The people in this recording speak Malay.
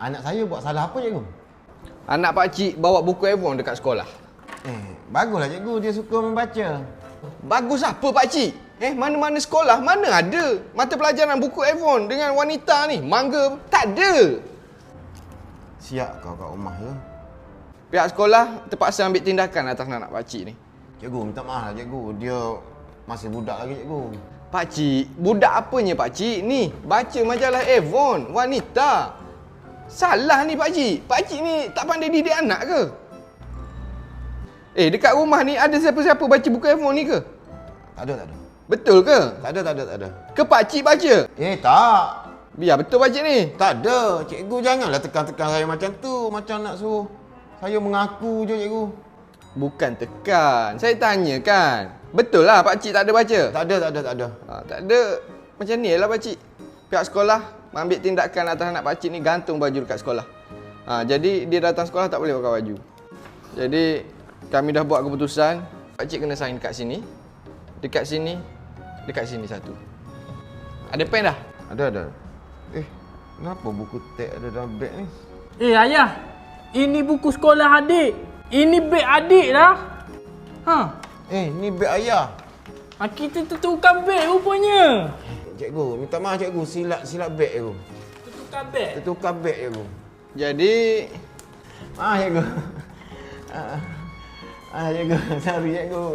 Anak saya buat salah apa cikgu? Anak pakcik bawa buku Avon dekat sekolah. Baguslah cikgu, dia suka membaca. Bagus apa pakcik? Mana-mana sekolah, mana ada mata pelajaran buku Avon dengan wanita ni? Mangga, tak ada. Siap kau kat rumah ya. Pihak sekolah terpaksa ambil tindakan atas anak pakcik ni. Cikgu, minta maaf lah cikgu. Dia masih budak lagi cikgu. Pakcik, budak apanya pakcik? Ni, baca majalah Avon, wanita. Salah ni pakcik. Pakcik ni tak pandai didik anak ke? Dekat rumah ni ada siapa-siapa baca buku Avon ni ke? Tak ada. Betul ke? Tak ada. Ke pakcik baca? Tak. Biar betul pakcik ni. Tak ada. Cikgu janganlah tekan-tekan saya macam tu. Macam nak suruh saya mengaku je cikgu. Bukan tekan. Saya tanya kan. Betul lah pakcik tak ada baca? Tak ada. Tak ada. Macam ni lah pakcik. Pihak sekolah ambil tindakan atas anak pakcik ni gantung baju dekat sekolah. Jadi dia datang sekolah tak boleh pakai baju. Jadi kami dah buat keputusan. Pakcik kena sign dekat sini. Dekat sini. Dekat sini satu. Ada pen dah? Ada. Kenapa buku teks ada dalam beg ni? Ayah, ini buku sekolah adik. Ini beg adik dah. Ni beg ayah. Kita tertukar beg rupanya. Cikgu, minta maaf cikgu. Silap beg cikgu. Tertukar beg? Tertukar beg cikgu. Jadi Maaf cikgu. Cikgu, sorry cikgu.